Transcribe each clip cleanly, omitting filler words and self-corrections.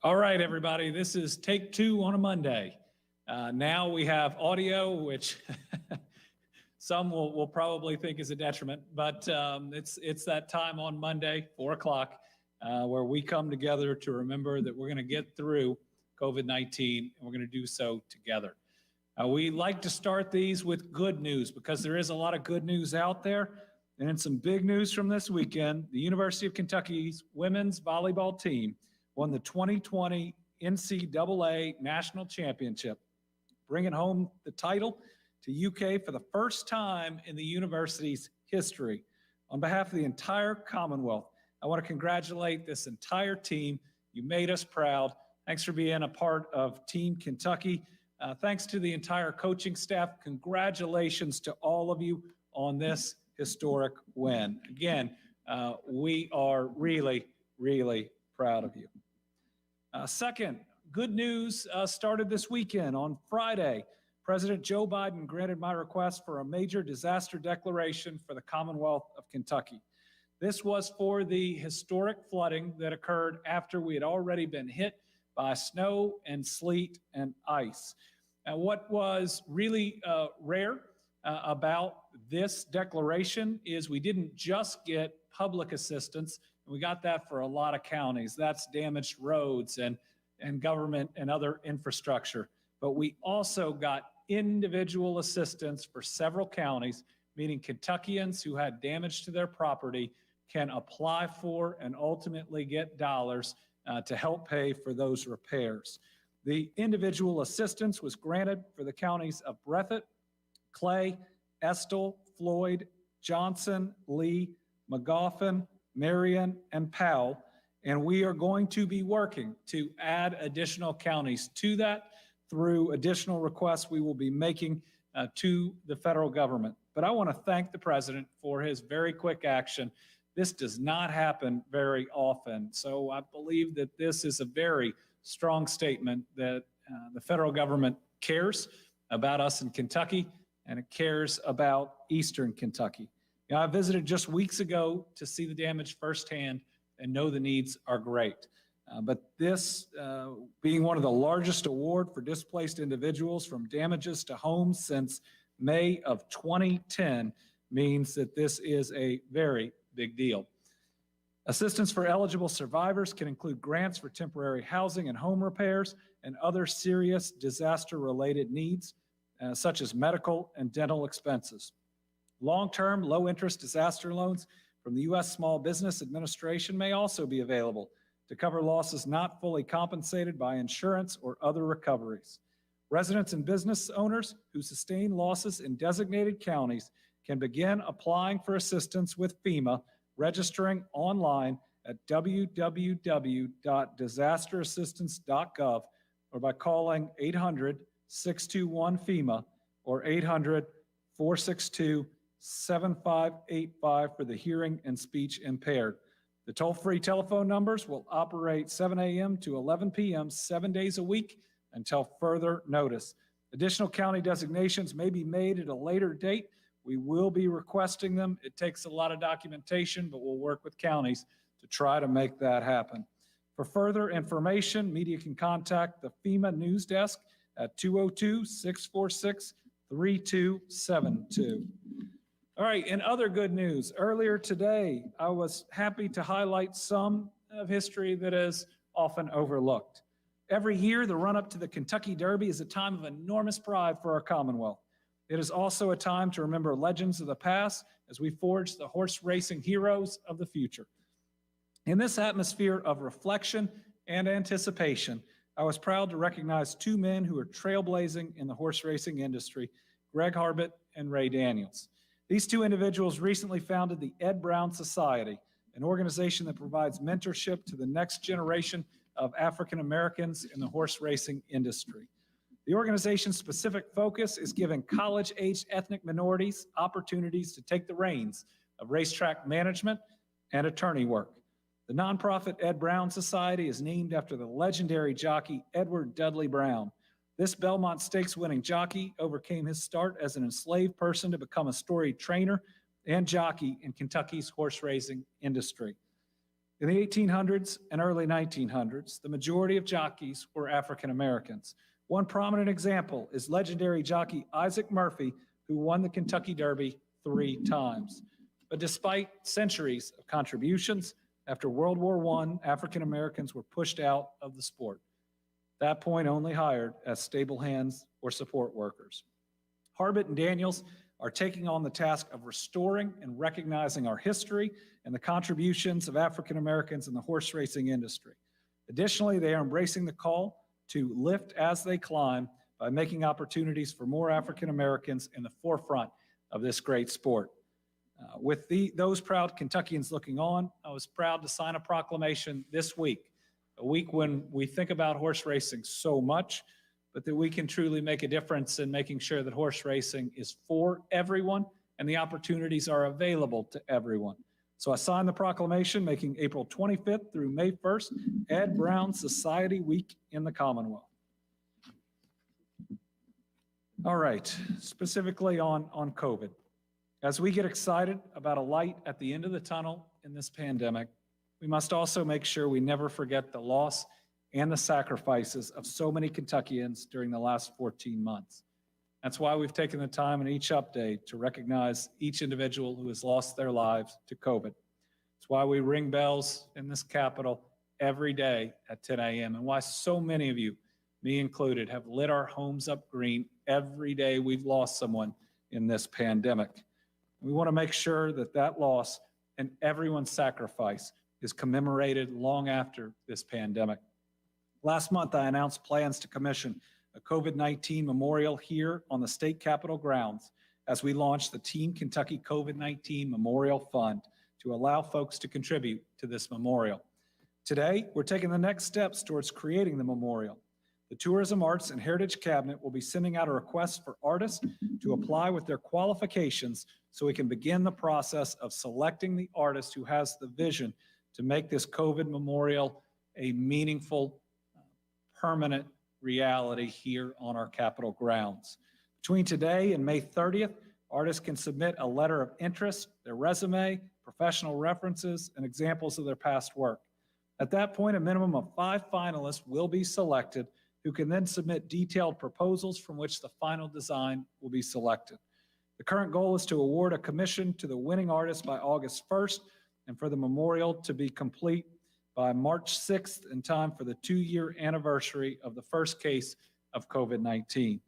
All right, everybody, this is take two on a Monday. Now we have audio, which some will probably think is a detriment, but it's that time on Monday, 4 o'clock, where we come together to remember that we're going to get through COVID-19, and we're going to do so together. We like to start these with good news because there is a lot of good news out there. And some big news from this weekend, the University of Kentucky's women's volleyball team won the 2020 NCAA National Championship, bringing home the title to UK for the first time in the university's history. On behalf of the entire Commonwealth, I want to congratulate this entire team. You made us proud. Thanks for being a part of Team Kentucky. Thanks to the entire coaching staff. Congratulations to all of you on this historic win. Again, we are really, really proud of you. Second, good news started this weekend. On Friday, President Joe Biden granted my request for a major disaster declaration for the Commonwealth of Kentucky. This was for the historic flooding that occurred after we had already been hit by snow and sleet and ice. And what was really rare about this declaration is we didn't just get public assistance. We got that for a lot of counties. That's damaged roads and government and other infrastructure. But we also got individual assistance for several counties, meaning Kentuckians who had damage to their property can apply for and ultimately get dollars to help pay for those repairs. The individual assistance was granted for the counties of Breathitt, Clay, Estill, Floyd, Johnson, Lee, Magoffin, Marion, and Powell, and we are going to be working to add additional counties to that through additional requests we will be making to the federal government. But I want to thank the president for his very quick action. This does not happen very often, so I believe that this is a very strong statement that the federal government cares about us in Kentucky, and it cares about Eastern Kentucky. You know, I visited just weeks ago to see the damage firsthand and know the needs are great. But this being one of the largest award for displaced individuals from damages to homes since May of 2010 means that this is a very big deal. Assistance for eligible survivors can include grants for temporary housing and home repairs and other serious disaster-related needs, such as medical and dental expenses. Long-term, low-interest disaster loans from the U.S. Small Business Administration may also be available to cover losses not fully compensated by insurance or other recoveries. Residents and business owners who sustain losses in designated counties can begin applying for assistance with FEMA, registering online at www.disasterassistance.gov or by calling 800-621-FEMA or 800-462-7585 for the hearing and speech impaired. The toll-free telephone numbers will operate 7 a.m. to 11 p.m. 7 days a week until further notice. Additional county designations may be made at a later date. We will be requesting them. It takes a lot of documentation, but we'll work with counties to try to make that happen. For further information, media can contact the FEMA News Desk at 202-646-3272. All right, in other good news, earlier today, I was happy to highlight some of history that is often overlooked. Every year, the run-up to the Kentucky Derby is a time of enormous pride for our Commonwealth. It is also a time to remember legends of the past as we forge the horse racing heroes of the future. In this atmosphere of reflection and anticipation, I was proud to recognize two men who are trailblazing in the horse racing industry, Greg Harbit and Ray Daniels. These two individuals recently founded the Ed Brown Society, an organization that provides mentorship to the next generation of African Americans in the horse racing industry. The organization's specific focus is giving college-aged ethnic minorities opportunities to take the reins of racetrack management and attorney work. The nonprofit Ed Brown Society is named after the legendary jockey Edward Dudley Brown. This Belmont Stakes winning jockey overcame his start as an enslaved person to become a storied trainer and jockey in Kentucky's horse racing industry. In the 1800s and early 1900s, the majority of jockeys were African Americans. One prominent example is legendary jockey Isaac Murphy, who won the Kentucky Derby 3 times. But despite centuries of contributions, after World War I, African Americans were pushed out of the sport. At that point, only hired as stable hands or support workers. Harbit and Daniels are taking on the task of restoring and recognizing our history and the contributions of African Americans in the horse racing industry. Additionally, they are embracing the call to lift as they climb by making opportunities for more African Americans in the forefront of this great sport. With those proud Kentuckians looking on, I was proud to sign a proclamation this week, a week when we think about horse racing so much, but that we can truly make a difference in making sure that horse racing is for everyone and the opportunities are available to everyone. So I signed the proclamation making April 25th through May 1st Ed Brown Society Week in the Commonwealth. All right, specifically on COVID. As we get excited about a light at the end of the tunnel in this pandemic, we must also make sure we never forget the loss and the sacrifices of so many Kentuckians during the last 14 months. That's why we've taken the time in each update to recognize each individual who has lost their lives to COVID. It's why we ring bells in this Capitol every day at 10 a.m. and why so many of you, me included, have lit our homes up green every day we've lost someone in this pandemic. We want to make sure that that loss and everyone's sacrifice is commemorated long after this pandemic. Last month, I announced plans to commission a COVID-19 Memorial here on the state capitol grounds as we launch the Team Kentucky COVID-19 Memorial Fund to allow folks to contribute to this memorial. Today, we're taking the next steps towards creating the memorial. The Tourism, Arts, and Heritage Cabinet will be sending out a request for artists to apply with their qualifications so we can begin the process of selecting the artist who has the vision to make this COVID memorial a meaningful, permanent reality here on our Capitol grounds. Between today and May 30th, artists can submit a letter of interest, their resume, professional references, and examples of their past work. At that point, a minimum of 5 finalists will be selected who can then submit detailed proposals from which the final design will be selected. The current goal is to award a commission to the winning artist by August 1st and for the memorial to be complete by March 6th in time for the 2-year anniversary of the first case of COVID-19.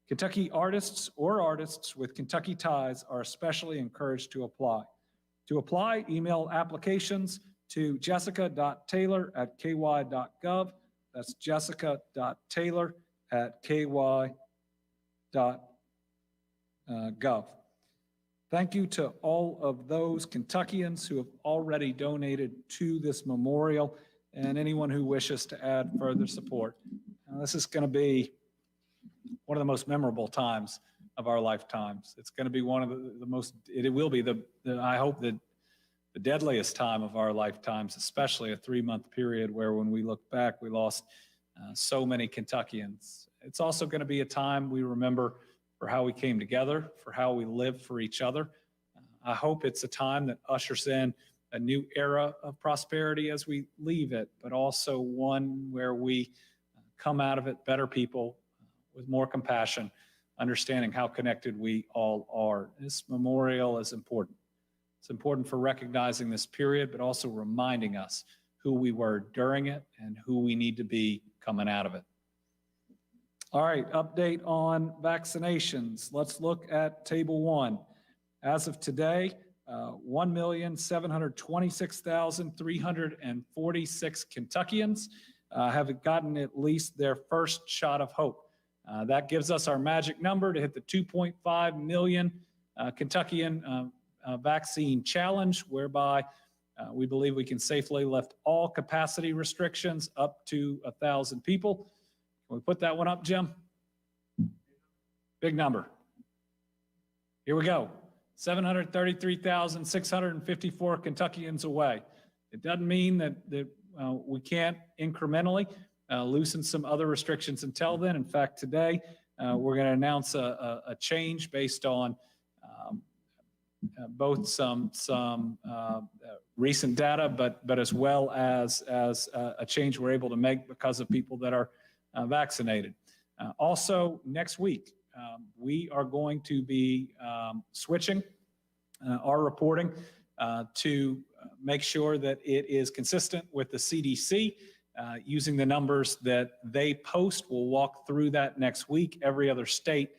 Kentucky artists or artists with Kentucky ties are especially encouraged to apply. To apply, email applications to jessica.taylor@ky.gov. That's jessica.taylor@ky.gov. Thank you to all of those Kentuckians who have already donated to this memorial and anyone who wishes to add further support. This is going to be one of the most memorable times of our lifetimes. It's going to be one of the most, it will be I hope the deadliest time of our lifetimes, especially a 3-month period where when we look back, we lost so many Kentuckians. It's also going to be a time we remember for how we came together, for how we lived for each other. I hope it's a time that ushers in a new era of prosperity as we leave it, but also one where we come out of it better people with more compassion, understanding how connected we all are. This memorial is important. It's important for recognizing this period, but also reminding us who we were during it and who we need to be coming out of it. All right, update on vaccinations. Let's look at Table 1. As of today, 1,726,346 Kentuckians have gotten at least their first shot of hope. That gives us our magic number to hit the 2.5 million Kentuckian vaccine challenge, whereby we believe we can safely lift all capacity restrictions up to 1,000 people. Can we put that one up, Jim? Big number. Here we go. 733,654 Kentuckians away. It doesn't mean that we can't incrementally loosen some other restrictions until then. In fact, today we're going to announce a change based on both some recent data, but as well as a change we're able to make because of people that are vaccinated. Also, next week, we are going to be switching our reporting to make sure that it is consistent with the CDC, using the numbers that they post. We'll walk through that next week. Every other state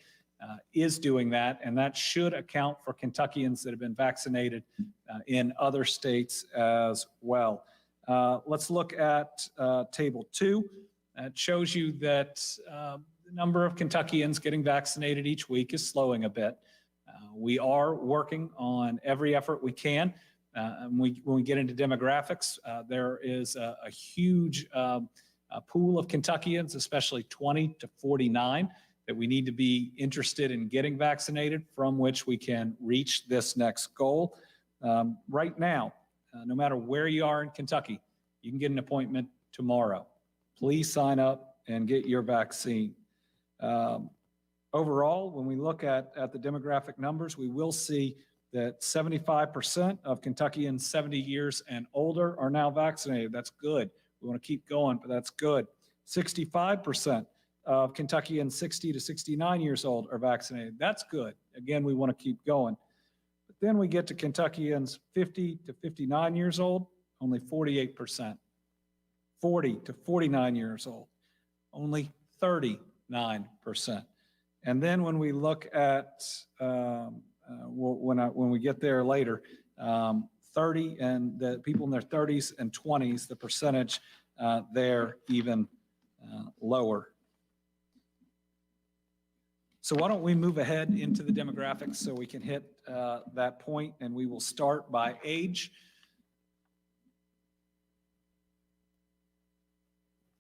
is doing that, and that should account for Kentuckians that have been vaccinated in other states as well. Let's look at Table 2. It shows you that the number of Kentuckians getting vaccinated each week is slowing a bit. We are working on every effort we can. And when we get into demographics, there is a huge pool of Kentuckians, especially 20 to 49, that we need to be interested in getting vaccinated, from which we can reach this next goal. Right now, no matter where you are in Kentucky, you can get an appointment tomorrow. Please sign up and get your vaccine. Overall, when we look at the demographic numbers, we will see that 75% of Kentuckians 70 years and older are now vaccinated. That's good. We want to keep going, but that's good. 65% of Kentuckians 60 to 69 years old are vaccinated. That's good. Again, we want to keep going. But then we get to Kentuckians 50 to 59 years old, only 48%. 40 to 49 years old, only 39%. And then when we look at, when we get there later, 30 and the people in their 30s and 20s, the percentage there even lower. So why don't we move ahead into the demographics so we can hit that point, and we will start by age.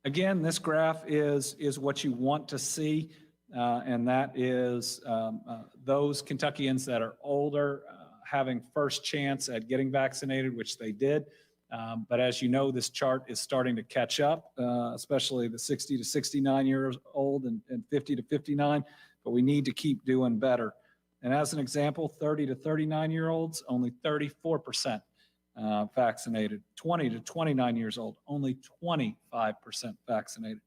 Again, this graph is what you want to see, and that is those Kentuckians that are older having first chance at getting vaccinated, which they did. But as you know, this chart is starting to catch up, especially the 60 to 69 years old and 50 to 59, but we need to keep doing better. And as an example, 30 to 39-year-olds, only 34% vaccinated. 20 to 29 years old, only 25% vaccinated.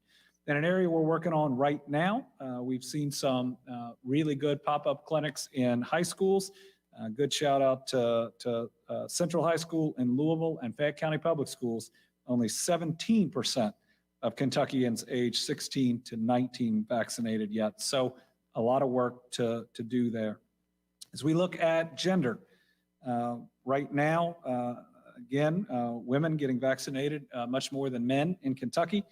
And an area we're working on right now, we've seen some really good pop-up clinics in high schools. Good shout out to Central High School in Louisville and Fayette County Public Schools. Only 17% of Kentuckians age 16 to 19 vaccinated yet. So a lot of work to do there. As we look at gender, right now, again, women getting vaccinated much more than men in Kentucky,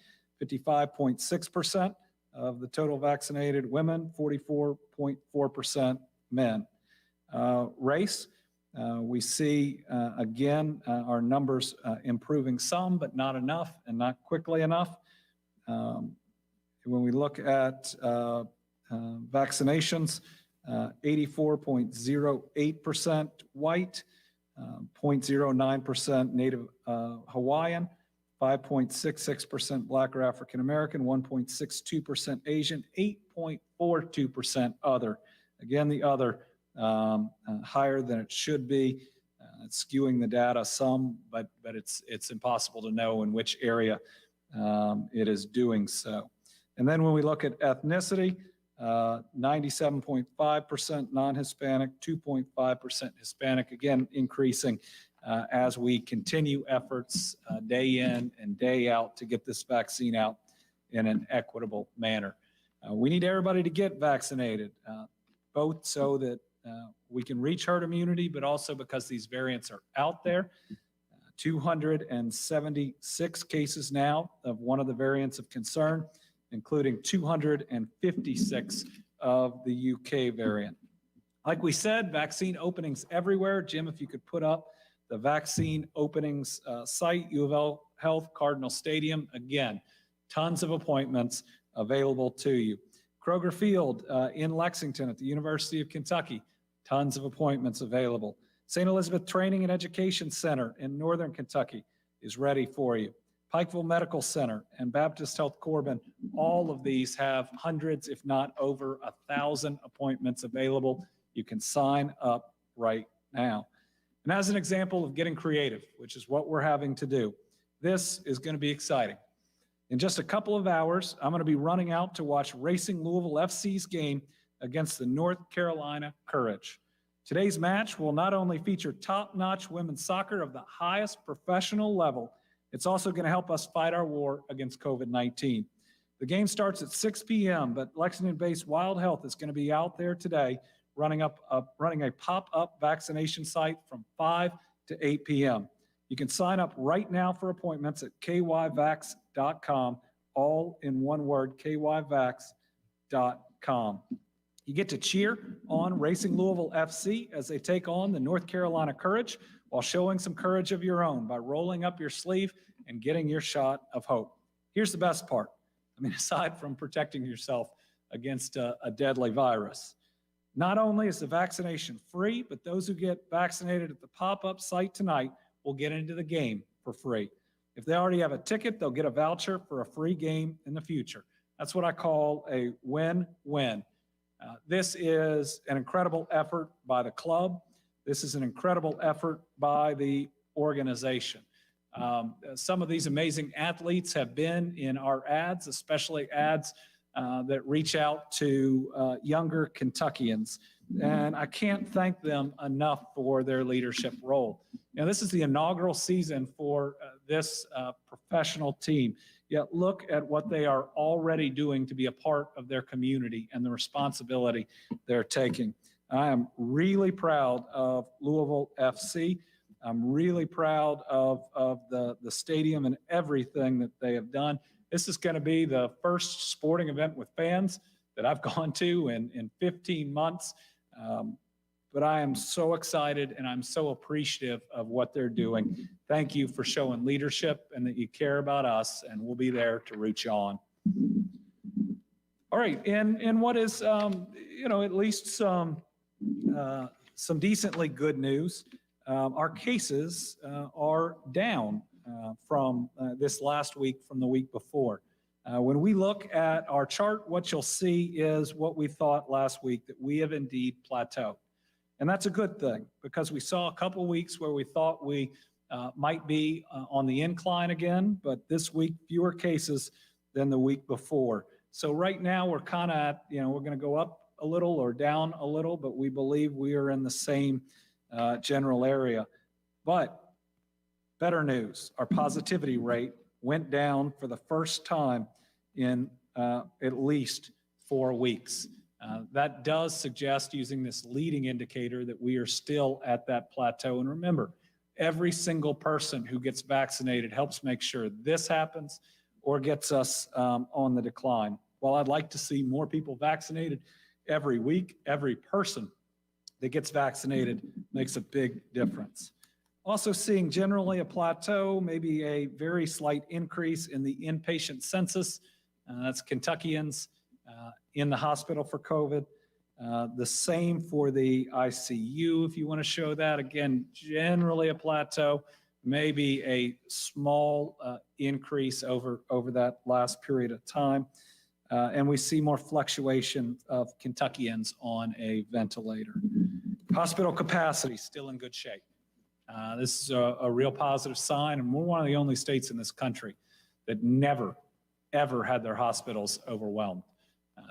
55.6% of the total vaccinated women, 44.4% men. Race, we see, again, our numbers improving some, but not enough and not quickly enough. When we look at vaccinations, 84.08% white, 0.09% Native Hawaiian, 5.66% Black or African American, 1.62% Asian, 8.42% other. Again, the other higher than it should be. It's skewing the data some, but it's impossible to know in which area it is doing so. And then when we look at ethnicity, 97.5% non-Hispanic, 2.5% Hispanic, again, increasing as we continue efforts day in and day out to get this vaccine out in an equitable manner. We need everybody to get vaccinated, both so that we can reach herd immunity, but also because these variants are out there. 276 cases now of one of the variants of concern, including 256 of the UK variant. Like we said, vaccine openings everywhere. Jim, if you could put up the vaccine openings site, U of L Health, Cardinal Stadium. Again, tons of appointments available to you. Kroger Field in Lexington at the University of Kentucky, tons of appointments available. St. Elizabeth Training and Education Center in Northern Kentucky is ready for you. Pikeville Medical Center and Baptist Health Corbin, all of these have hundreds, if not over 1,000 appointments available. You can sign up right now. And as an example of getting creative, which is what we're having to do, this is going to be exciting. In just a couple of hours, I'm going to be running out to watch Racing Louisville FC's game against the North Carolina Courage. Today's match will not only feature top-notch women's soccer of the highest professional level, it's also going to help us fight our war against COVID-19. The game starts at 6 p.m., but Lexington-based Wild Health is going to be out there today running a pop-up vaccination site from 5 to 8 p.m. You can sign up right now for appointments at kyvax.com, all in one word, kyvax.com. You get to cheer on Racing Louisville FC as they take on the North Carolina Courage while showing some courage of your own by rolling up your sleeve and getting your shot of hope. Here's the best part. I mean, aside from protecting yourself against a deadly virus, not only is the vaccination free, but those who get vaccinated at the pop-up site tonight will get into the game for free. If they already have a ticket, they'll get a voucher for a free game in the future. That's what I call a win-win. This is an incredible effort by the club. This is an incredible effort by the organization. Some of these amazing athletes have been in our ads, especially ads that reach out to younger Kentuckians. And I can't thank them enough for their leadership role. Now, this is the inaugural season for this professional team. Yet look at what they are already doing to be a part of their community and the responsibility they're taking. I am really proud of Louisville FC. I'm really proud of the stadium and everything that they have done. This is going to be the first sporting event with fans that I've gone to in 15 months. But I am so excited and I'm so appreciative of what they're doing. Thank you for showing leadership and that you care about us, and we'll be there to root you on. All right, and what is, at least some decently good news. Our cases are down from this last week from the week before. When we look at our chart, what you'll see is what we thought last week, that we have indeed plateaued. And that's a good thing, because we saw a couple of weeks where we thought we might be on the incline again, but this week, fewer cases than the week before. So right now we're kind of at, we're going to go up a little or down a little, but we believe we are in the same general area. But better news, our positivity rate went down for the first time in at least 4 weeks. That does suggest, using this leading indicator, that we are still at that plateau. And remember, every single person who gets vaccinated helps make sure this happens or gets us on the decline. While I'd like to see more people vaccinated every week, every person that gets vaccinated makes a big difference. Also seeing generally a plateau, maybe a very slight increase in the inpatient census. That's Kentuckians in the hospital for COVID. The same for the ICU, if you want to show that. Again, generally a plateau, maybe a small increase over that last period of time. And we see more fluctuation of Kentuckians on a ventilator. Hospital capacity still in good shape. This is a real positive sign, and we're one of the only states in this country that never, ever had their hospitals overwhelmed.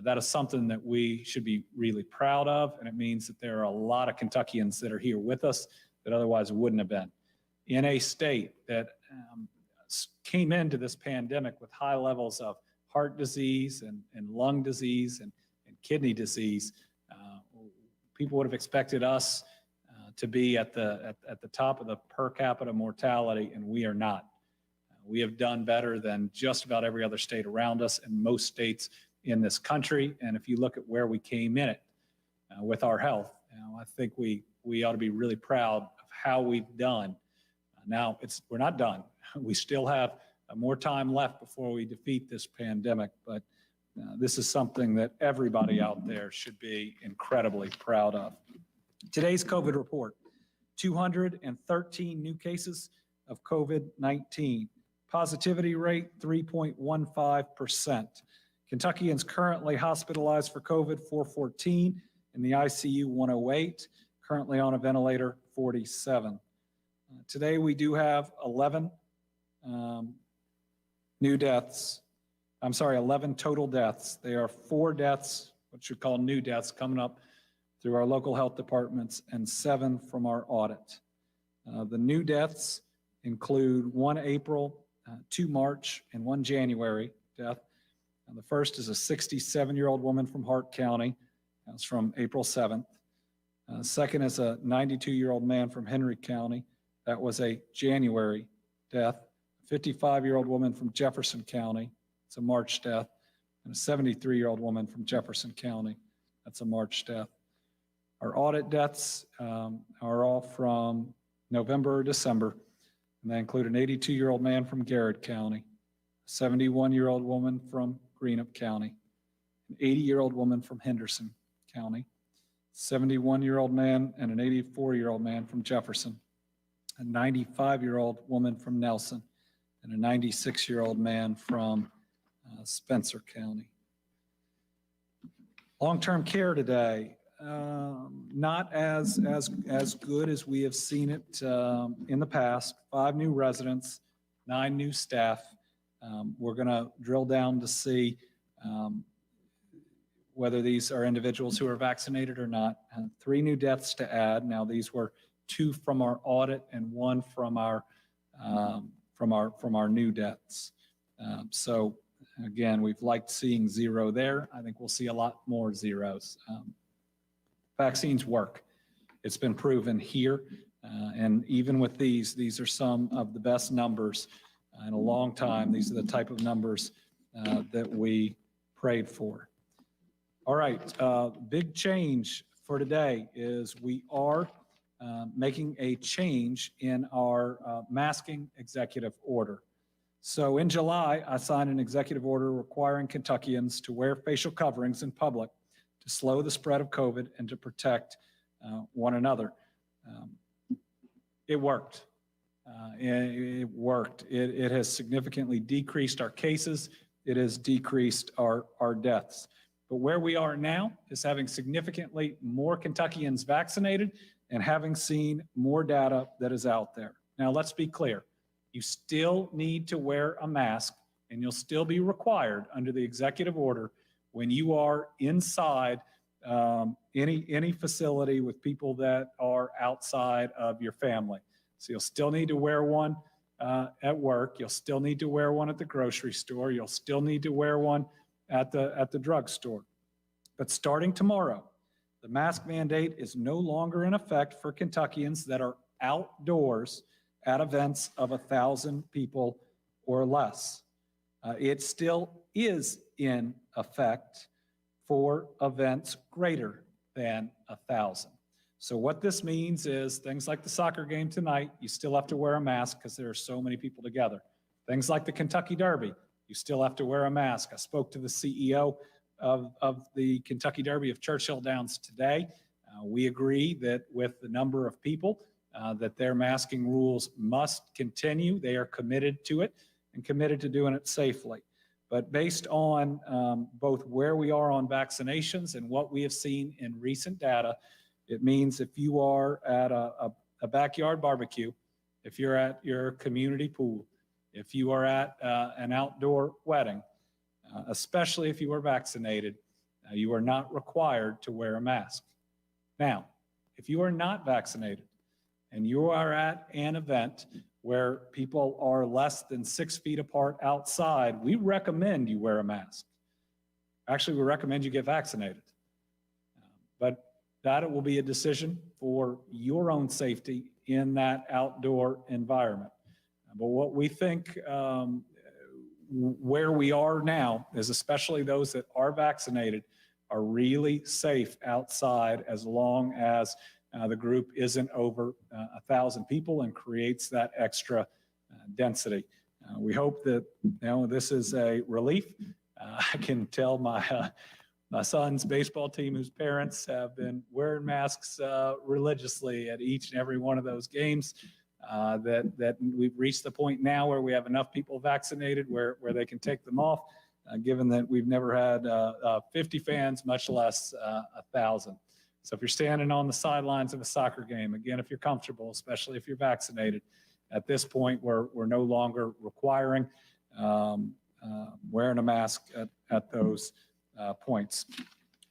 That is something that we should be really proud of, and it means that there are a lot of Kentuckians that are here with us that otherwise wouldn't have been. In a state that came into this pandemic with high levels of heart disease and lung disease and kidney disease, people would have expected us to be at the top of the per capita mortality, and we are not. We have done better than just about every other state around us and most states in this country. And if you look at where we came in it with our health, I think we ought to be really proud of how we've done. Now, we're not done. We still have more time left before we defeat this pandemic, but this is something that everybody out there should be incredibly proud of. Today's COVID report, 213 new cases of COVID-19. Positivity rate, 3.15%. Kentuckians currently hospitalized for COVID, 414, in the ICU, 108. currently on a ventilator, 47. Today we do have 11 new deaths. I'm sorry, 11 total deaths. They are 4 deaths, what you call new deaths, coming up through our local health departments, and 7 from our audit. The new deaths include 1 April, 2 March, and 1 January death. The first is a 67-year-old woman from Hart County. That's from April 7th. Second is a 92-year-old man from Henry County. That was a January death. A 55-year-old woman from Jefferson County. It's a March death. And a 73-year-old woman from Jefferson County. That's a March death. Our audit deaths are all from November or December, and they include an 82-year-old man from Garrett County, a 71-year-old woman from Greenup County, an 80-year-old woman from Henderson County, 71-year-old man and an 84-year-old man from Jefferson, a 95-year-old woman from Nelson, and a 96-year-old man from Spencer County. Long-term care today, not as good as we have seen it in the past. 5 new residents, 9 new staff. We're going to drill down to see whether these are individuals who are vaccinated or not. 3 new deaths to add. Now these were 2 from our audit and 1 from our new deaths. So again, we've liked seeing 0 there. I think we'll see a lot more zeros. Vaccines work. It's been proven here. And even with these are some of the best numbers in a long time. These are the type of numbers that we prayed for. All right, big change for today is we are making a change in our masking executive order. So in July, I signed an executive order requiring Kentuckians to wear facial coverings in public to slow the spread of COVID and to protect one another. It worked. It worked. It has significantly decreased our cases. It has decreased our deaths. But where we are now is having significantly more Kentuckians vaccinated and having seen more data that is out there. Now, let's be clear. You still need to wear a mask, and you'll still be required under the executive order when you are inside any facility with people that are outside of your family. So you'll still need to wear one at work. You'll still need to wear one at the grocery store. You'll still need to wear one at the drugstore. But starting tomorrow, the mask mandate is no longer in effect for Kentuckians that are outdoors at events of 1,000 people or less. It still is in effect for events greater than 1,000. So what this means is things like the soccer game tonight, you still have to wear a mask because there are so many people together. Things like the Kentucky Derby, you still have to wear a mask. I spoke to the CEO of the Kentucky Derby of Churchill Downs today. We agree that with the number of people that their masking rules must continue. They are committed to it and committed to doing it safely. But based on both where we are on vaccinations and what we have seen in recent data, it means if you are at a backyard barbecue, if you're at your community pool, if you are at an outdoor wedding, especially if you are vaccinated, you are not required to wear a mask. Now, if you are not vaccinated and you are at an event where people are less than 6 feet apart outside, we recommend you wear a mask. Actually, we recommend you get vaccinated. But that will be a decision for your own safety in that outdoor environment. But what we think where we are now is especially those that are vaccinated are really safe outside as long as the group isn't over 1,000 people and creates that extra density. We hope that this is a relief. I can tell my son's baseball team, whose parents have been wearing masks religiously at each and every one of those games, that we've reached the point now where we have enough people vaccinated where they can take them off, given that we've never had 50 fans, much less 1,000. So if you're standing on the sidelines of a soccer game, again, if you're comfortable, especially if you're vaccinated, at this point, we're no longer requiring wearing a mask at those points.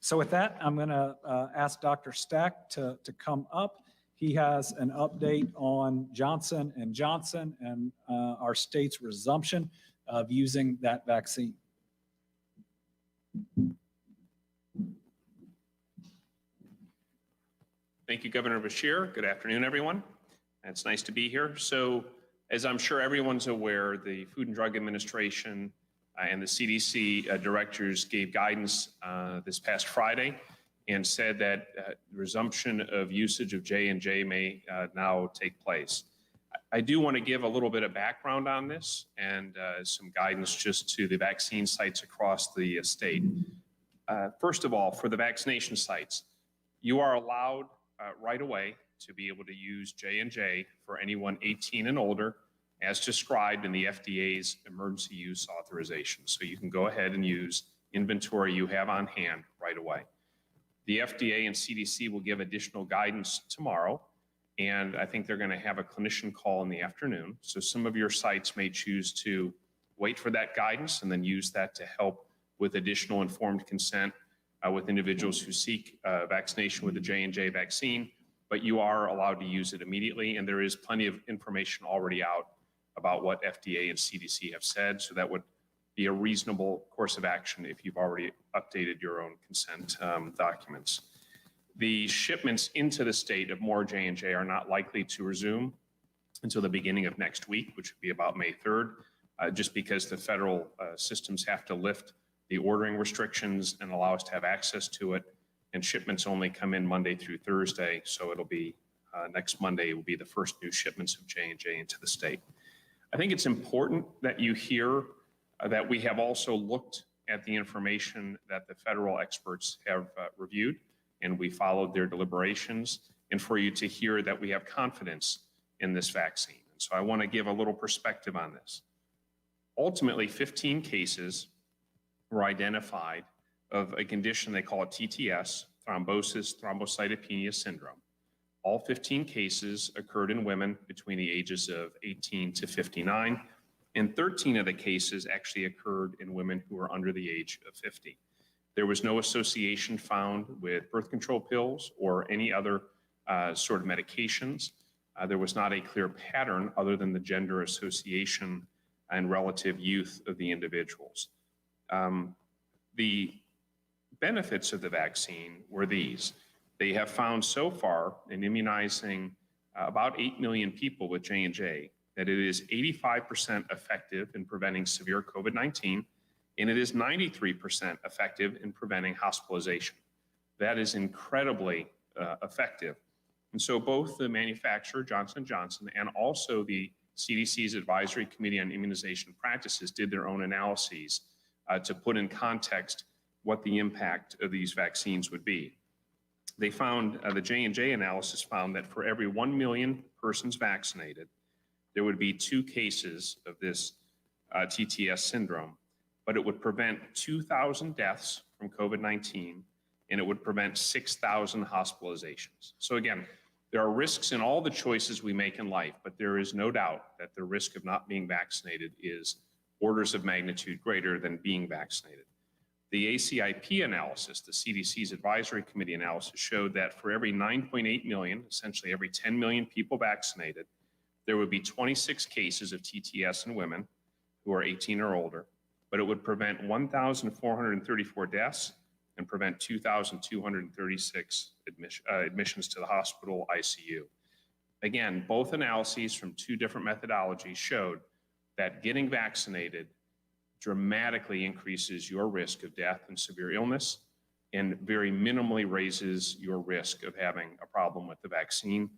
So with that, I'm going to ask Dr. Stack to come up. He has an update on Johnson & Johnson and our state's resumption of using that vaccine. Thank you, Governor Beshear. Good afternoon, everyone. It's nice to be here. So, as I'm sure everyone's aware, the Food and Drug Administration and the CDC directors gave guidance this past Friday and said that resumption of usage of J&J may now take place. I do want to give a little bit of background on this and some guidance just to the vaccine sites across the state. First of all, for the vaccination sites, you are allowed right away to be able to use J&J for anyone 18 and older, as described in the FDA's emergency use authorization. So you can go ahead and use inventory you have on hand right away. The FDA and CDC will give additional guidance tomorrow, and I think they're going to have a clinician call in the afternoon. So some of your sites may choose to wait for that guidance and then use that to help with additional informed consent with individuals who seek vaccination with the J&J vaccine, but you are allowed to use it immediately, and there is plenty of information already out about what FDA and CDC have said, so that would be a reasonable course of action if you've already updated your own consent documents. The shipments into the state of more J&J are not likely to resume until the beginning of next week, which would be about May 3rd, just because the federal systems have to lift the ordering restrictions and allow us to have access to it. And shipments only come in Monday through Thursday, so it'll be next Monday will be the first new shipments of J&J into the state. I think it's important that you hear that we have also looked at the information that the federal experts have reviewed, and we followed their deliberations, and for you to hear that we have confidence in this vaccine. And so I want to give a little perspective on this. Ultimately, 15 cases were identified of a condition they call a TTS, thrombosis thrombocytopenia syndrome. All 15 cases occurred in women between the ages of 18 to 59, and 13 of the cases actually occurred in women who were under the age of 50. There was no association found with birth control pills or any other sort of medications. There was not a clear pattern other than the gender association and relative youth of the individuals. The benefits of the vaccine were these. They have found so far in immunizing about 8 million people with J&J that it is 85% effective in preventing severe COVID-19, and it is 93% effective in preventing hospitalization. That is incredibly effective. And so both the manufacturer, Johnson & Johnson, and also the CDC's Advisory Committee on Immunization Practices did their own analyses to put in context what the impact of these vaccines would be. They found, the J&J analysis found that for every 1 million persons vaccinated, there would be 2 cases of this TTS syndrome, but it would prevent 2,000 deaths from COVID-19, and it would prevent 6,000 hospitalizations. So again, there are risks in all the choices we make in life, but there is no doubt that the risk of not being vaccinated is orders of magnitude greater than being vaccinated. The ACIP analysis, the CDC's Advisory Committee analysis, showed that for every 9.8 million, essentially every 10 million people vaccinated, there would be 26 cases of TTS in women who are 18 or older, but it would prevent 1,434 deaths and prevent 2,236 admissions to the hospital ICU. Again, both analyses from 2 different methodologies showed that getting vaccinated dramatically increases your risk of death and severe illness and very minimally raises your risk of having a problem with the vaccine.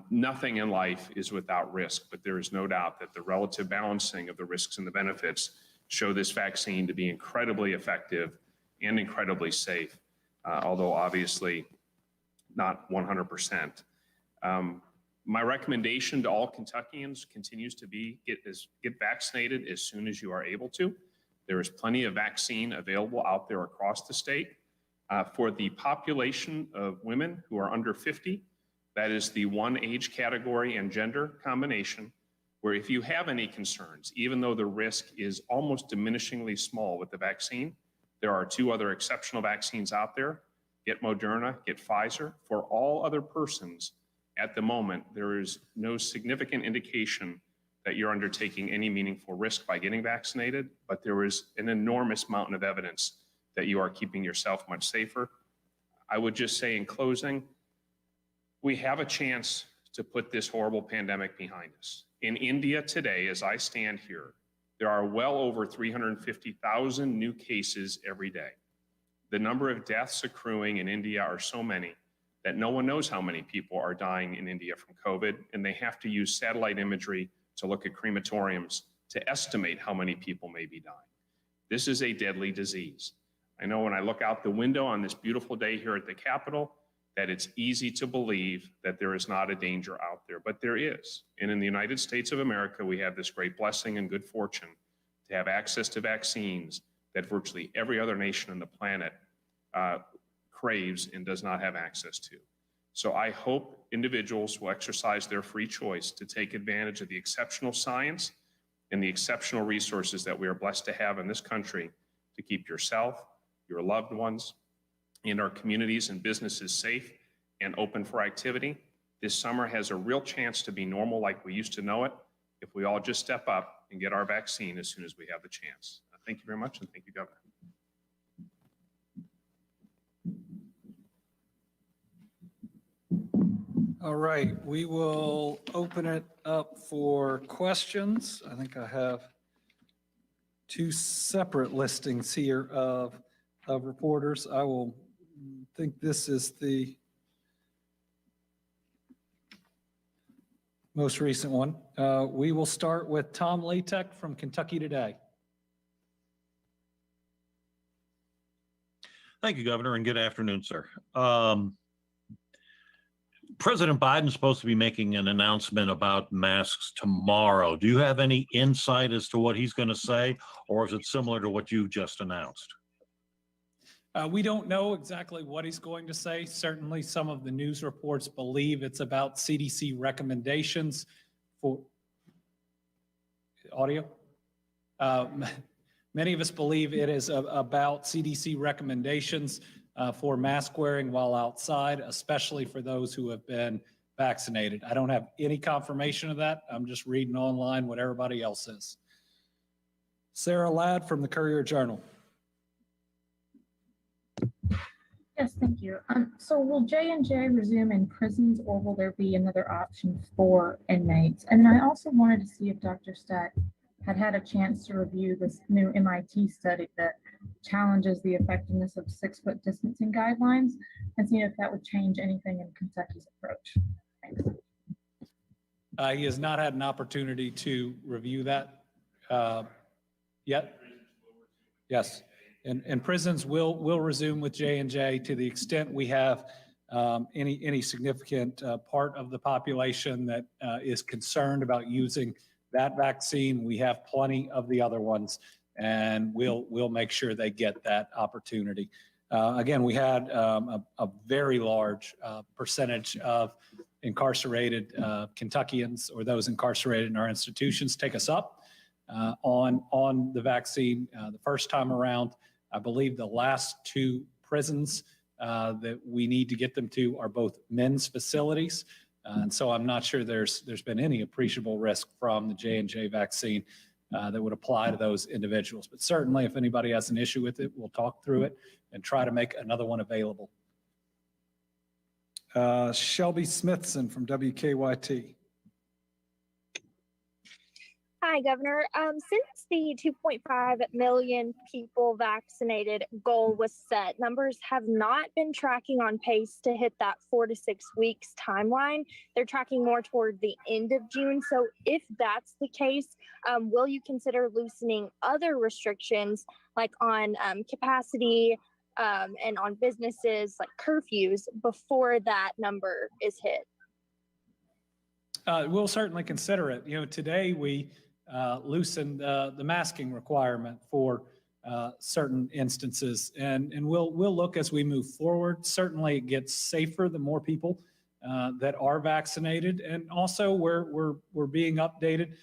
Nothing in life is without risk, but there is no doubt that the relative balancing of the risks and the benefits show this vaccine to be incredibly effective and incredibly safe, although obviously not 100%. My recommendation to all Kentuckians continues to be get vaccinated as soon as you are able to. There is plenty of vaccine available out there across the state. For the population of women who are under 50, that is the one age category and gender combination, where if you have any concerns, even though the risk is almost diminishingly small with the vaccine, there are 2 other exceptional vaccines out there. Get Moderna, get Pfizer. For all other persons, at the moment, there is no significant indication that you're undertaking any meaningful risk by getting vaccinated, but there is an enormous mountain of evidence that you are keeping yourself much safer. I would just say in closing, we have a chance to put this horrible pandemic behind us. In India today, as I stand here, there are well over 350,000 new cases every day. The number of deaths accruing in India are so many that no one knows how many people are dying in India from COVID, and they have to use satellite imagery to look at crematoriums to estimate how many people may be dying. This is a deadly disease. I know when I look out the window on this beautiful day here at the Capitol, that it's easy to believe that there is not a danger out there, but there is. And in the United States of America, we have this great blessing and good fortune to have access to vaccines that virtually every other nation on the planet craves and does not have access to. So I hope individuals will exercise their free choice to take advantage of the exceptional science and the exceptional resources that we are blessed to have in this country to keep yourself, your loved ones, and our communities and businesses safe and open for activity. This summer has a real chance to be normal like we used to know it if we all just step up and get our vaccine as soon as we have the chance. Thank you very much, and thank you, Governor. All right, we will open it up for questions. I think I have 2 separate listings here of reporters. I will think this is the most recent one. We will start with Tom Latek from Kentucky Today. Thank you, Governor, and good afternoon, sir. President Biden's supposed to be making an announcement about masks tomorrow. Do you have any insight as to what he's going to say, or is it similar to what you just announced? We don't know exactly what he's going to say. Certainly, some of the news reports believe it's about CDC recommendations for audio. Many of us believe it is about CDC recommendations for mask wearing while outside, especially for those who have been vaccinated. I don't have any confirmation of that. I'm just reading online what everybody else says. Sarah Ladd from the Courier-Journal. Yes, thank you. So will J&J resume in prisons, or will there be another option for inmates? And then I also wanted to see if Dr. Stack had a chance to review this new MIT study that challenges the effectiveness of 6-foot distancing guidelines, and see if that would change anything in Kentucky's approach. Thanks. He has not had an opportunity to review that yet. Yes, and prisons will resume with J&J to the extent we have any significant part of the population that is concerned about using that vaccine. We have plenty of the other ones, and we'll make sure they get that opportunity. Again, we had a very large percentage of incarcerated Kentuckians, or those incarcerated in our institutions, take us up on the vaccine the first time around. I believe the last 2 prisons that we need to get them to are both men's facilities. And so I'm not sure there's been any appreciable risk from the J&J vaccine that would apply to those individuals. But certainly, if anybody has an issue with it, we'll talk through it and try to make another one available. Shelby Smithson from WKYT. Hi, Governor. Since the 2.5 million people vaccinated goal was set, numbers have not been tracking on pace to hit that 4 to 6 weeks timeline. They're tracking more toward the end of June. So if that's the case, will you consider loosening other restrictions like on capacity and on businesses like curfews before that number is hit? We'll certainly consider it. Today we loosened the masking requirement for certain instances. And we'll look as we move forward. Certainly it gets safer the more people that are vaccinated. And also we're being updated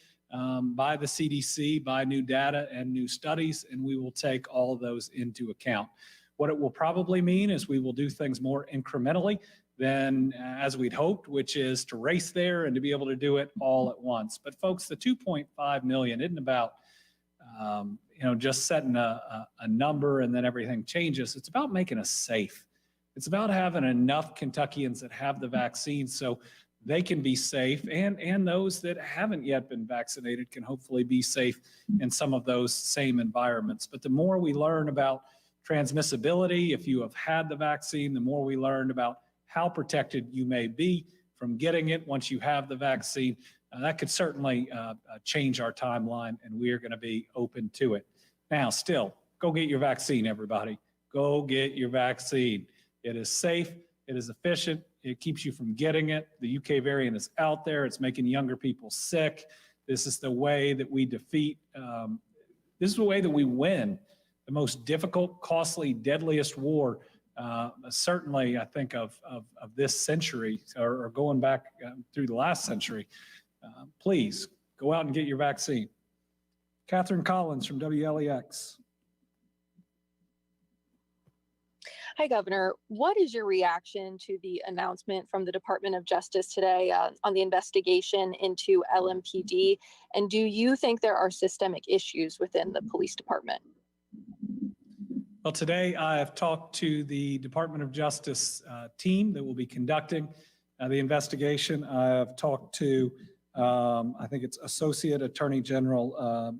by the CDC, by new data and new studies, and we will take all of those into account. What it will probably mean is we will do things more incrementally than as we'd hoped, which is to race there and to be able to do it all at once. But folks, the 2.5 million isn't about just setting a number and then everything changes. It's about making us safe. It's about having enough Kentuckians that have the vaccine so they can be safe, and those that haven't yet been vaccinated can hopefully be safe in some of those same environments. But the more we learn about transmissibility, if you have had the vaccine, the more we learn about how protected you may be from getting it once you have the vaccine. That could certainly change our timeline, and we are going to be open to it. Now, still, go get your vaccine, everybody. Go get your vaccine. It is safe. It is efficient. It keeps you from getting it. The UK variant is out there. It's making younger people sick. This is the way that we defeat, this is the way that we win the most difficult, costly, deadliest war, certainly, I think, of this century or going back through the last century. Please go out and get your vaccine. Catherine Collins from WLEX. Hi, Governor. What is your reaction to the announcement from the Department of Justice today on the investigation into LMPD? And do you think there are systemic issues within the police department? Well, today I have talked to the Department of Justice team that will be conducting the investigation. I have talked to, I think it's Associate Attorney General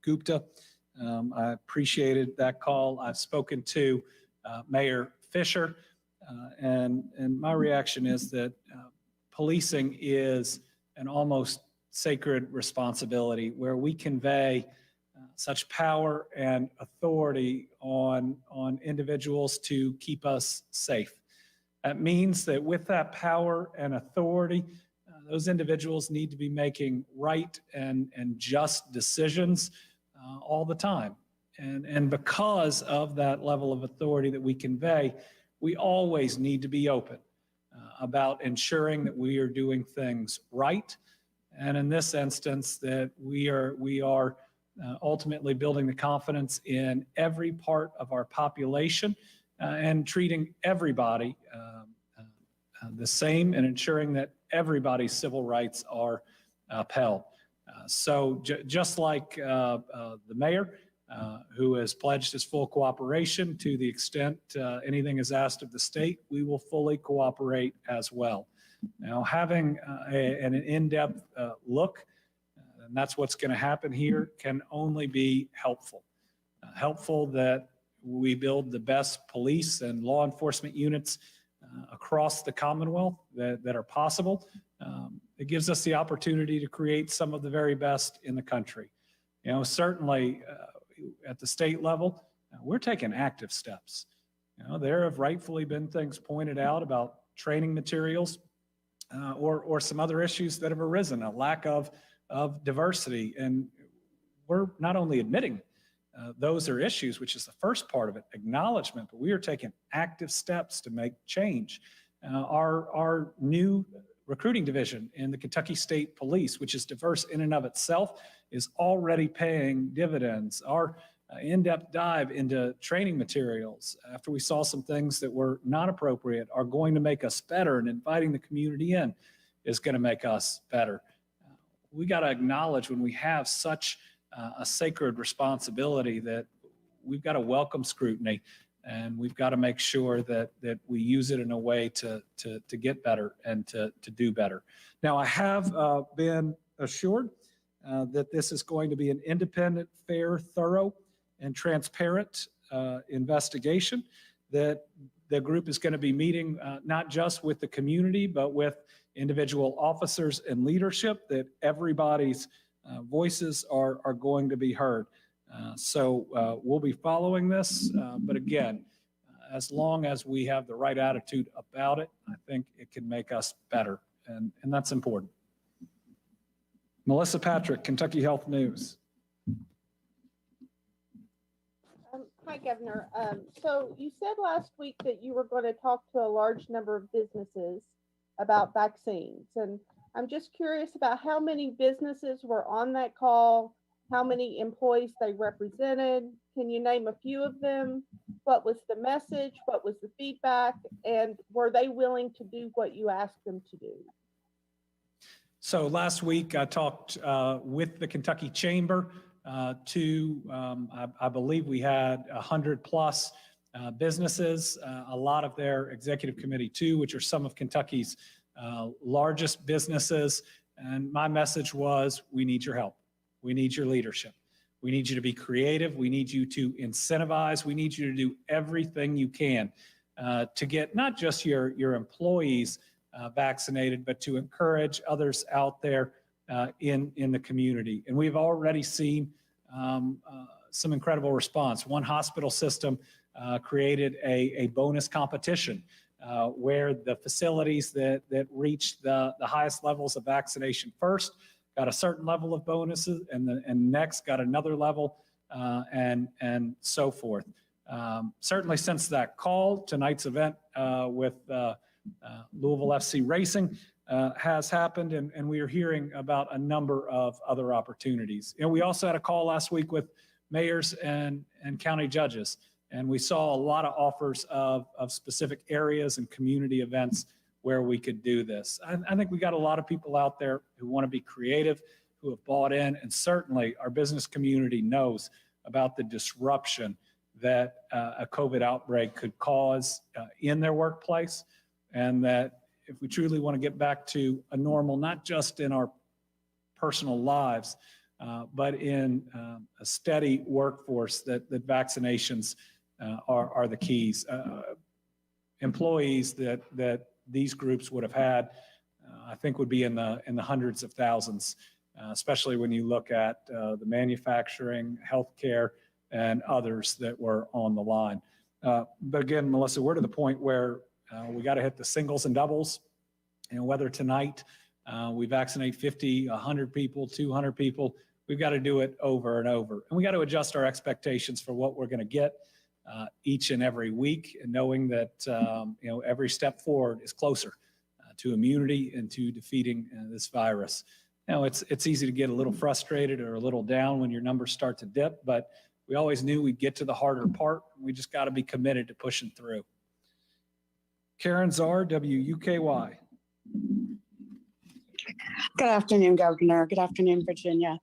Gupta. I appreciated that call. I've spoken to Mayor Fisher, and my reaction is that policing is an almost sacred responsibility where we convey such power and authority on individuals to keep us safe. That means that with that power and authority, those individuals need to be making right and just decisions all the time. And because of that level of authority that we convey, we always need to be open about ensuring that we are doing things right. And in this instance, that we are ultimately building the confidence in every part of our population and treating everybody the same and ensuring that everybody's civil rights are upheld. So just like the mayor, who has pledged his full cooperation to the extent anything is asked of the state, we will fully cooperate as well. Now, having an in-depth look, and that's what's going to happen here, can only be helpful. Helpful that we build the best police and law enforcement units across the Commonwealth that are possible. It gives us the opportunity to create some of the very best in the country. Certainly at the state level, we're taking active steps. There have rightfully been things pointed out about training materials or some other issues that have arisen, a lack of diversity. And we're not only admitting those are issues, which is the first part of it, acknowledgement, but we are taking active steps to make change. Our new recruiting division in the Kentucky State Police, which is diverse in and of itself, is already paying dividends. Our in-depth dive into training materials, after we saw some things that were not appropriate, are going to make us better, and inviting the community in is going to make us better. We got to acknowledge when we have such a sacred responsibility that we've got to welcome scrutiny, and we've got to make sure that we use it in a way to get better and to do better. Now, I have been assured that this is going to be an independent, fair, thorough, and transparent investigation, that the group is going to be meeting not just with the community, but with individual officers and leadership, that everybody's voices are going to be heard. So we'll be following this, but again, as long as we have the right attitude about it, I think it can make us better, and that's important. Melissa Patrick, Kentucky Health News. Hi, Governor. So you said last week that you were going to talk to a large number of businesses about vaccines. And I'm just curious about how many businesses were on that call, how many employees they represented. Can you name a few of them? What was the message? What was the feedback? And were they willing to do what you asked them to do? So last week I talked with the Kentucky Chamber I believe we had 100 plus businesses, a lot of their executive committee too, which are some of Kentucky's largest businesses. And my message was, we need your help. We need your leadership. We need you to be creative. We need you to incentivize. We need you to do everything you can to get not just your employees vaccinated, but to encourage others out there in the community. And we've already seen some incredible response. One hospital system created a bonus competition where the facilities that reached the highest levels of vaccination first got a certain level of bonuses, and next got another level, and so forth. Certainly since that call, tonight's event with Louisville FC Racing has happened, and we are hearing about a number of other opportunities. You know, we also had a call last week with mayors and county judges, and we saw a lot of offers of specific areas and community events where we could do this. I think we got a lot of people out there who want to be creative, who have bought in, and certainly our business community knows about the disruption that a COVID outbreak could cause in their workplace, and that if we truly want to get back to a normal, not just in our personal lives, but in a steady workforce, that vaccinations are the keys. Employees that these groups would have had, I think would be in the hundreds of thousands, especially when you look at the manufacturing, healthcare, and others that were on the line. But again, Melissa, we're to the point where we got to hit the singles and doubles. And whether tonight we vaccinate 50, 100 people, 200 people, we've got to do it over and over. And we got to adjust our expectations for what we're going to get each and every week, and knowing that every step forward is closer to immunity and to defeating this virus. Now, it's easy to get a little frustrated or a little down when your numbers start to dip, but we always knew we'd get to the harder part. We just got to be committed to pushing through. Karen Czar, WUKY. Good afternoon, Governor. Good afternoon, Virginia.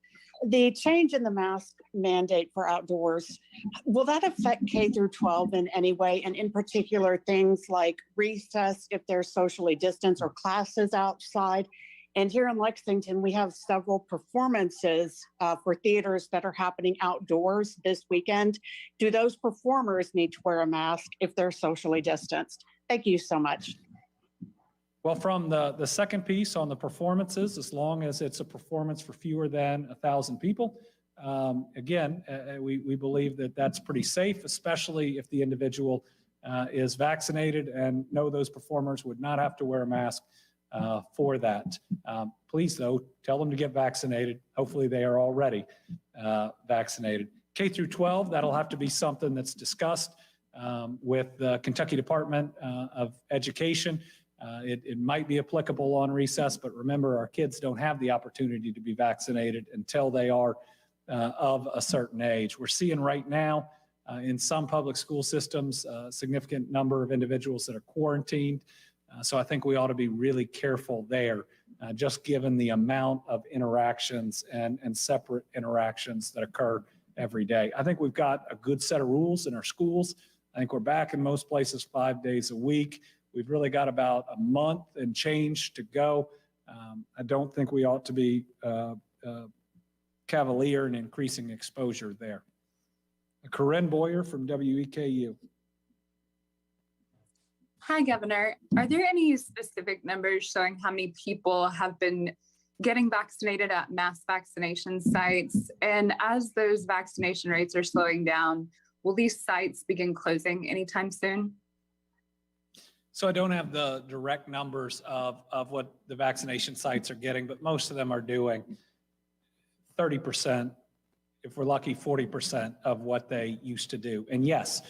The change in the mask mandate for outdoors, will that affect K through 12 in any way? And in particular, things like recess, if they're socially distanced, or classes outside? And here in Lexington, we have several performances for theaters that are happening outdoors this weekend. Do those performers need to wear a mask if they're socially distanced? Thank you so much. Well, from the second piece on the performances, as long as it's a performance for fewer than 1,000 people, again, we believe that that's pretty safe, especially if the individual is vaccinated, and know those performers would not have to wear a mask for that. Please, though, tell them to get vaccinated. Hopefully they are already vaccinated. K through 12, that'll have to be something that's discussed with the Kentucky Department of Education. It might be applicable on recess, but remember, our kids don't have the opportunity to be vaccinated until they are of a certain age. We're seeing right now in some public school systems a significant number of individuals that are quarantined. So I think we ought to be really careful there, just given the amount of interactions and separate interactions that occur every day. I think we've got a good set of rules in our schools. I think we're back in most places 5 days a week. We've really got about a month and change to go. I don't think we ought to be cavalier in increasing exposure there. Corinne Boyer from WEKU. Hi, Governor. Are there any specific numbers showing how many people have been getting vaccinated at mass vaccination sites? And as those vaccination rates are slowing down, will these sites begin closing anytime soon? So I don't have the direct numbers of what the vaccination sites are getting, but most of them are doing 30%, if we're lucky, 40% of what they used to do. And yes,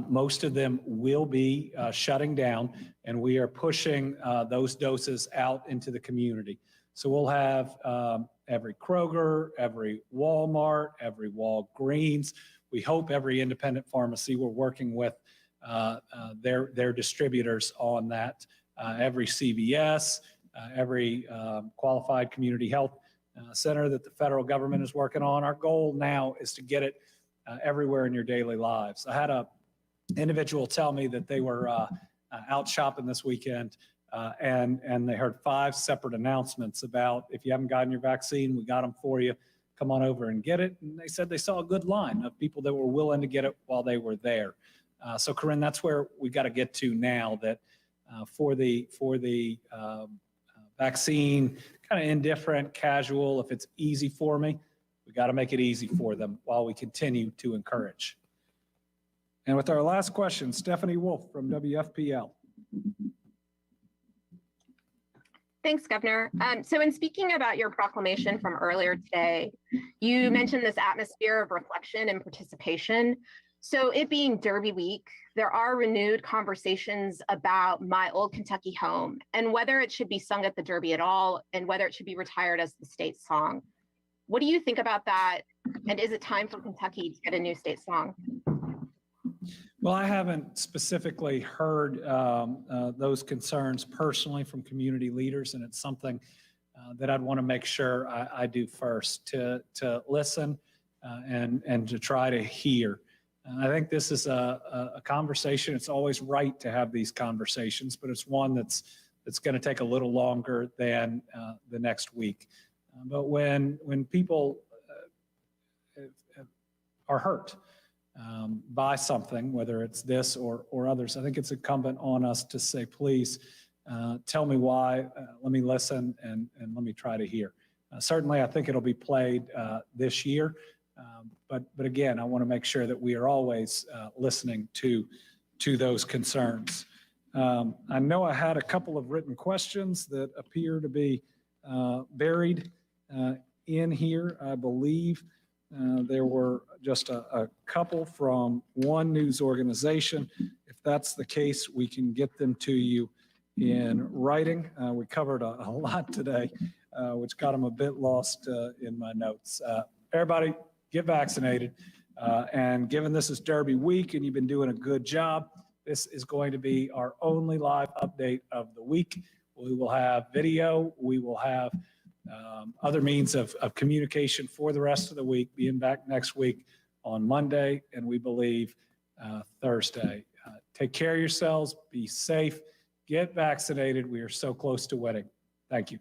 most of them will be shutting down, and we are pushing those doses out into the community. So we'll have every Kroger, every Walmart, every Walgreens. We hope every independent pharmacy. We're working with their distributors on that. Every CVS, every qualified community health center that the federal government is working on. Our goal now is to get it everywhere in your daily lives. I had a individual tell me that they were out shopping this weekend and they heard 5 separate announcements about, if you haven't gotten your vaccine, we got them for you. Come on over and get it. And they said they saw a good line of people that were willing to get it while they were there. So Corinne, that's where we got to get to now, that for the vaccine, kind of indifferent, casual, if it's easy for me, we got to make it easy for them while we continue to encourage. And with our last question, Stephanie Wolf from WFPL. Thanks, Governor. So in speaking about your proclamation from earlier today, you mentioned this atmosphere of reflection and participation. So it being Derby week, there are renewed conversations about my old Kentucky home and whether it should be sung at the Derby at all and whether it should be retired as the state song. What do you think about that? And is it time for Kentucky to get a new state song? Well, I haven't specifically heard those concerns personally from community leaders, and it's something that I'd want to make sure I do first, to listen and to try to hear. I think this is a conversation. It's always right to have these conversations, but it's one that's going to take a little longer than the next week. But when people are hurt by something, whether it's this or others, I think it's incumbent on us to say, please tell me why, let me listen, and let me try to hear. Certainly, I think it'll be played this year. But again, I want to make sure that we are always listening to those concerns. I know I had a couple of written questions that appear to be buried in here. I believe there were just a couple from one news organization. If that's the case, we can get them to you in writing. We covered a lot today, which got them a bit lost in my notes. Everybody, get vaccinated. And given this is Derby week and you've been doing a good job, this is going to be our only live update of the week. We will have video. We will have other means of communication for the rest of the week, being back next week on Monday, and we believe Thursday. Take care of yourselves. Be safe. Get vaccinated. We are so close to winning. Thank you.